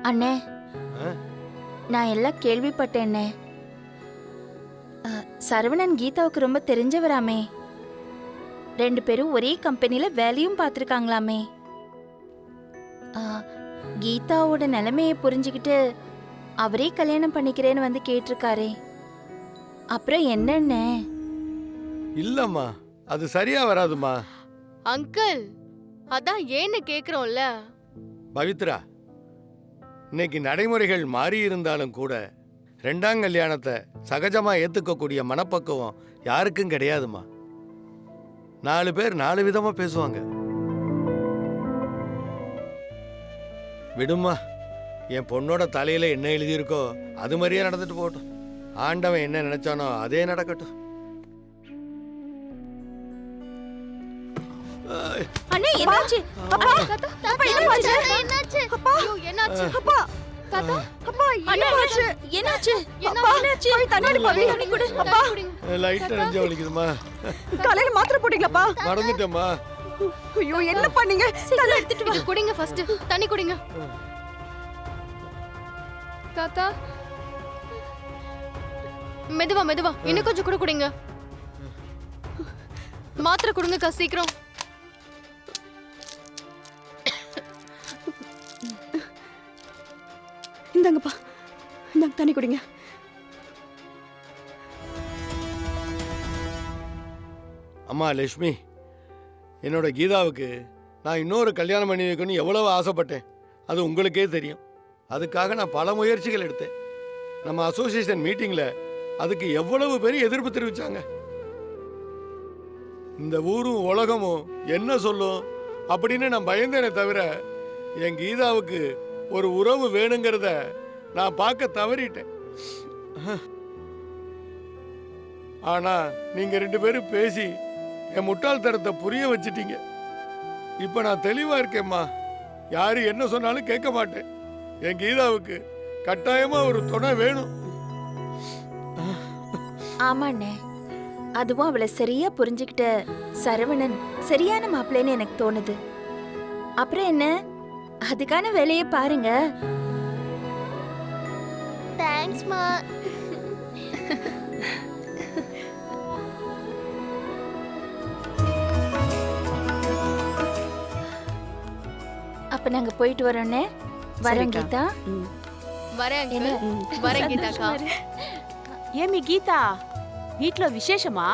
அண்ணே, ஆ? நான் எல்லாம் கேள்விப்பட்டேன்னே. சரவணன் கீதாவுக்கு ரொம்ப தெரிஞ்சவராமே. 2 பேரும் ஒரே கம்பெனில வேலையும் பார்த்துருக்காங்களாமே. கீதாவோட நிலைமையை புரிஞ்சுக்கிட்டு அவரே கல்யாணம் பண்ணிக்கிறேன்னு வந்து கேட்டிருக்காரே. அப்புறம் என்னண்ணே? இல்லம்மா, அது சரியா வராதுமா. அங்கிள், அதான் ஏன்னு கேக்குறோம்ல. பவித்ரா, இன்னைக்கு நடைமுறைகள் மாறி இருந்தாலும் கூட 2ஆம் கல்யாணத்தை சகஜமா ஏத்துக்கக்கூடிய மனப்பக்குவம் யாருக்கும் கிடையாதுமா. 4 பேர் 4 விதமா பேசுவாங்க. விடுமா, என் பொண்ணோட தலையில என்ன எழுதியிருக்கோ அது மாதிரியே நடந்துட்டு போகட்டும். ஆண்டவன் என்ன நினைச்சானோ அதே நடக்கட்டும். அண்ணே, என்னாச்சு? அப்பா, அப்பா, என்னாச்சு? என்னாச்சு? அப்பா, ஐயோ, என்னாச்சு? அப்பா, தாத்தா, அப்பா, என்னாச்சு? என்னாச்சு? அப்பா, என்னாச்சு? தண்ணி பவி, தண்ணி குடு, அப்பா. தண்ணி குடிங்க. லைட் அடைஞ்சு வலிக்குதுமா. காலையில மாத்திரை போட்டீங்களாப்பா? மறந்துட்டேம்மா. ஐயோ, என்ன பண்ணீங்க? சீக்கிரம் எடுத்துட்டு வா. இது குடிங்க ஃபர்ஸ்ட். தண்ணி குடிங்க. தாத்தா, மெதுவா மெதுவா, இன்னும் கொஞ்சம் கூட குடிங்க. மாத்திரை குடுங்கக்கா சீக்கிரம். இந்தாங்கப்பா, இந்தாங்க தண்ணி குடிங்க. அம்மா லட்சுமி, என்னோட கீதாவுக்கு நான் இன்னொரு கல்யாணம் பண்ணி வைக்கணும்னு எவ்வளவு ஆசைப்பட்டேன், அது உங்களுக்கே தெரியும். அதுக்காக நான் பல முயற்சிகள் எடுத்தேன். நம்ம அசோசியேஷன் மீட்டிங்கில் அதுக்கு எவ்வளவு பேர் எதிர்ப்பு தெரிவிச்சாங்க. இந்த ஊரும் உலகமும் என்ன சொல்லும் அப்படின்னு நான் பயந்தேனே தவிர என் கீதாவுக்கு ஒரு உறவு வேணுங்கிறத நான் பார்க்க தவறிட்டேன். ஆனா நீங்க 2 பேரும் பேசி என் முட்டாள்தனத்தை புரிய வச்சிட்டீங்க. இப்ப நான் தெளிவா இருக்கேம்மா. யாரு என்ன சொன்னாலும் கேட்க மாட்டேன். என் கீதாவுக்கு கட்டாயமா ஒரு துணை வேணும். ஆமாண்ணே, அதுவும் அவளை சரியா புரிஞ்சுக்கிட்ட சரவணன் சரியான மாப்பிள்ளைன்னு எனக்கு தோணுது. அப்புறம் என்ன, அதுக்கான வேலையை பாருங்க. தேங்க்ஸ்மா. அப்ப நாங்க போயிட்டு வரோண்ணே. வரோம் சரிக்கா. கீதா. வரேன் என்ன? uncle. வரேன் கீதாக்கா. ஏமி கீதா, வீட்ல விசேஷமா?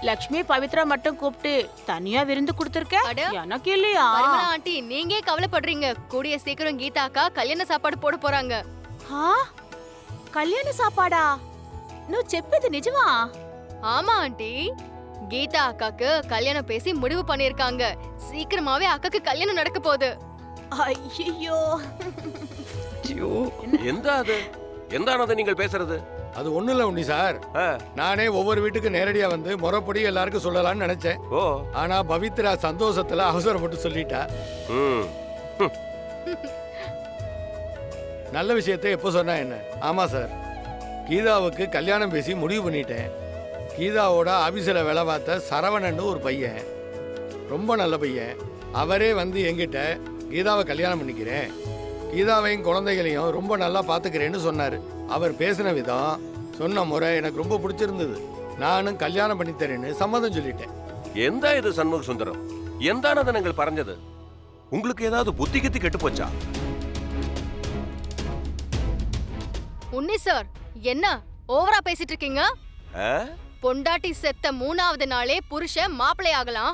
லக்ஷ்மி பவித்ரா மட்டும் கூப்பிட்டு தனியா விருந்து கொடுத்திருக்க, அட. எனக்கு இல்லையா? பரிமளா ஆண்டி, நீங்க கவலைப்படுறீங்க. கூடிய சீக்கிரம் கீதாக்கா கல்யாண சாப்பாடு போட போறாங்க. ஆ, கல்யாண சாப்பாடா? నువ్వు చెప్పేది నిజమా? ஆமா ஆண்டி, கீதா அக்காக்கு கல்யாணம் பேசி முடிவு பண்ணிருக்காங்க. சீக்கிரமாவே அக்காக்கு கல்யாணம் நடக்க போகுது. ஐயோ, ஐயோ, எந்தானது நீங்கள் பேசுறது? அது ஒண்ணும் இல்ல உண்ணி சார். ஆ, நானே ஒவ்வொரு வீட்டுக்கு நேரடியா வந்து முறைப்படி எல்லாருக்கும் சொல்லலாம்னு நினைச்சேன். ஓ, ஆனா பவித்ரா சந்தோஷத்துல அவசரப்பட்டு சொல்லிட்டா. ம், நல்ல விஷயத்தை எப்போ சொன்னா என்ன? ஆமா சார், கீதாவுக்கு கல்யாணம் பேசி முடிவு பண்ணிட்டேன். கீதாவோட ஆபீஸில் வேலை பார்த்த சரவணன் ஒரு பையன், ரொம்ப நல்ல பையன். அவரே வந்து என்கிட்ட கீதாவை கல்யாணம் பண்ணிக்கிறேன், கீதாவையும் குழந்தைகளையும் ரொம்ப நல்லா பார்த்துக்கிறேன்னு சொன்னார். அவர் பேசின விதம், சொன்ன முறை எனக்கு ரொம்ப பிடிச்சிருந்தது. நானும் கல்யாணம் பண்ணித்தரேன்னு சம்மதம் சொல்லிட்டேன். எந்த இது சண்முக சுந்தரம்? எந்தானது நீங்கள் பறஞ்சது? உங்களுக்கு ஏதாவது புத்தி கித்தி கெட்டு போச்சா? உன்னி சார், என்ன ஓவரா பேசிட்டு இருக்கீங்க? ஆ? பொண்டாட்டி செத்த 3வது நாளே புருஷன் மாப்பிள்ளை ஆகலாம்.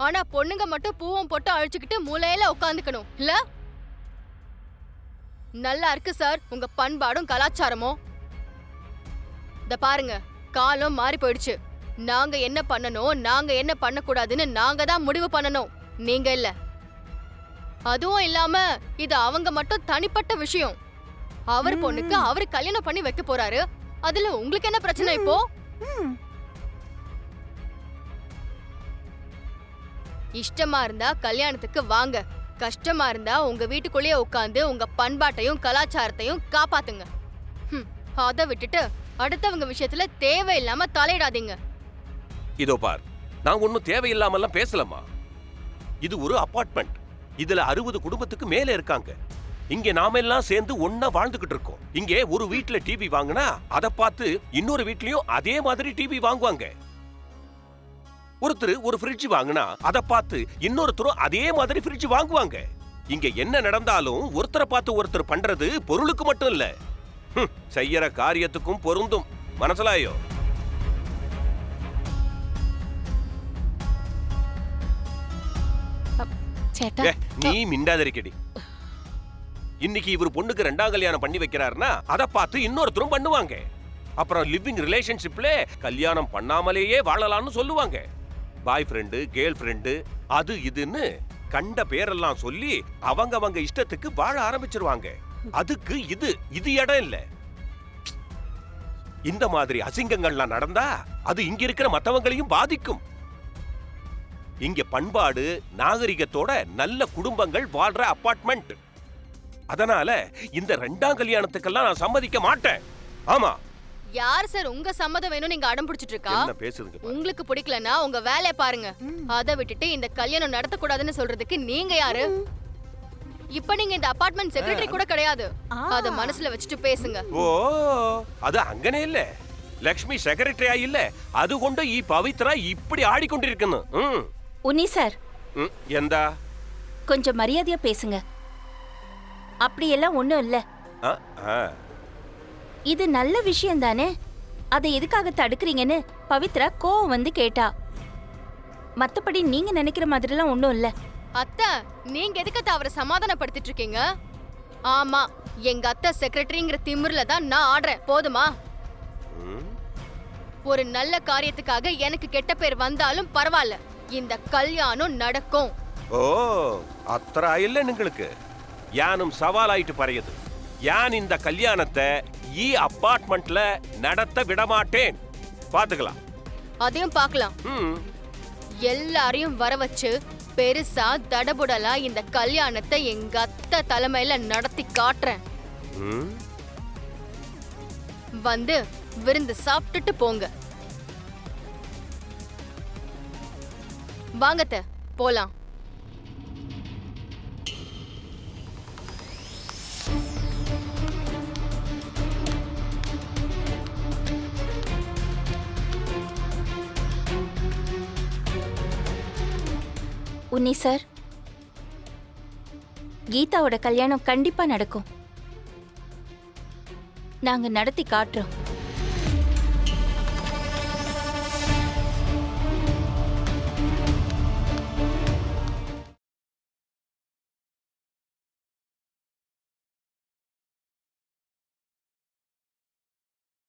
ஆனா பொண்ணுங்க மட்டும் பூவம் போட்டு அழிச்சுக்கிட்டு மூலையில உட்காந்துக்கணும் இல்ல? நல்லா இருக்கு சார் உங்க பண்பாடும் கலாச்சாரமும். இத பாருங்க, காலம் மாறி போயிடுச்சு. நாங்க என்ன பண்ணணும், நாங்க என்ன பண்ணக்கூடாதுன்னு நாங்க தான் முடிவு பண்ணணும், நீங்க இல்ல. அதுவும் இல்லாம இது அவங்க மட்டும் தனிப்பட்ட விஷயம். அவர் பொண்ணுக்கு அவரு கல்யாணம் பண்ணி வைக்க போறாரு. அதுல உங்களுக்கு என்ன பிரச்சனை இப்போ? இஷ்டமா இருந்தா கல்யாணத்துக்கு வாங்க, கஷ்டமா இருந்தா உங்க வீட்டுக்குள்ளேயே உட்காந்து உங்க பண்பாட்டையும் கலாச்சாரத்தையும் காப்பாத்துங்க. அதை விட்டுட்டு அடுத்தவங்க விஷயத்துல தேவையில்லாம தலையிடாதீங்க. இதோ பார், நான் ஒன்னும் தேவையில்லாமல்லாம் பேசலமா. இது ஒரு அபார்ட்மெண்ட். இதுல 60 குடும்பத்துக்கு மேல இருக்காங்க. இங்க நாம எல்லாம் சேர்ந்து ஒண்ணா வாழ்ந்துகிட்டு இருக்கோம். இங்க ஒரு வீட்ல டிவி வாங்குனா அதை பார்த்து இன்னொரு வீட்லயும் அதே மாதிரி டிவி வாங்குவாங்க. ஒருத்தர் ஒரு ஃப்ரிட்ஜ் வாங்குனா அதை பார்த்து இன்னொருத்தரும் அதே மாதிரி ஃப்ரிட்ஜ் வாங்குவாங்க. இங்க என்ன நடந்தாலும் ஒருத்தரை பார்த்து ஒருத்தர் பண்றது பொருளுக்கு மட்டும் இல்ல, செய்யற காரியத்துக்கும் பொருந்தும். மனசுலாயோ? சேட்டா நீ மிண்டாதிருக்கடி. இன்னைக்கு இவர் பொண்ணுக்கு 2ஆம் கல்யாணம் பண்ணி வைக்கிறாருன்னா அதை பார்த்து இன்னொருத்தரும் பண்ணுவாங்க. அப்புறம் லிவிங் ரிலேஷன்ஷிப்ல கல்யாணம் பண்ணாமலேயே வாழலாம்னு சொல்லுவாங்க. பாய் ஃப்ரெண்டு, கேர்ள் ஃப்ரெண்டு, அது இதுன்னு கண்ட பேரெல்லாம் சொல்லி அவங்க இஷ்டத்துக்கு வாழ ஆரம்பிச்சிருவாங்க. அதுக்கு இது இடம் இல்ல. இந்த மாதிரி அசிங்கங்கள்லாம் நடந்தா அது இங்க இருக்கிற மத்தவங்களையும் பாதிக்கும். இங்க பண்பாடு நாகரிகத்தோட நல்ல குடும்பங்கள் வாழ்ற அபார்ட்மெண்ட். அதனால இந்த 2ஆம் கல்யாணத்துக்கெல்லாம் நான் சம்மதிக்க மாட்டேன். ஆமா. யார் சார் உங்க சம்மதம் வேணும் நீங்க அடம் பிடிச்சிட்டு இருக்கா? என்ன பேசுதுங்க பாரு. உங்களுக்கு பிடிக்கலனா உங்க வேலைய பாருங்க. அத விட்டுட்டு இந்த கல்யாணம் நடத்த கூடாதுன்னு சொல்றதுக்கு நீங்க யாரு? இப்ப நீங்க இந்த அபார்ட்மெண்ட் செக்ரட்டரி கூட கிடையாது. அத மனசுல வச்சுட்டு பேசுங்க. ஓ, அது அங்கனே இல்ல. லக்ஷ்மி செக்ரட்டரியா இல்ல, அது கொண்டு ஈ பவித்ரா இப்படி ஆடிக்கொண்டிருக்கணும். உன்னி சார், எந்தா கொஞ்சம் மரியாதையா பேசுங்க. அப்படியெல்லாம் ஒண்ணும் இல்ல. ஆ, ஆ. இது நல்ல விஷயம் தானே, அதை எதுக்காக தடுக்கிறீங்கன்னு பவித்ரா கோவம் வந்து கேட்டா. மத்தபடி நீங்க நினைக்கிற மாதிரிலாம் ஒண்ணும் இல்ல. அத்தை, நீங்க எதுக்கு அவரை சமாதானப்படுத்திட்டு இருக்கீங்க? ஆமா, எங்க அத்தை செக்ரட்டரிங்கிற திமிர்ல தான் நான் ஆடுறேன். போதுமா? ஒரு நல்ல காரியத்துக்காக எனக்கு கெட்ட பேர் வந்தாலும் பரவாயில்ல, இந்த கல்யாணம் நடக்கும். ஓ, அத்தரா இல்ல നിങ്ങൾക്ക്. யானும் சவாலாயிட்டு பறையது. யான் இந்த கல்யாணத்தை ஈ அபார்ட்மெண்ட்ல நடத்த விடமாட்டேன். பாத்துக்கலாம். அதையும் பார்க்கலாம். எல்லாரையும் வர வச்சு பெருசா தடபுடலா இந்த கல்யாணத்தை எங்க அத்தை தலைமையில நடத்தி காட்டுறேன். வந்து விருந்து சாப்பிட்டுட்டு போங்க. வாங்கத்த போலாம். உன்னி சார், கீதாவோட கல்யாணம் கண்டிப்பா நடக்கும். நாங்க நடத்தி காட்டுறோம்.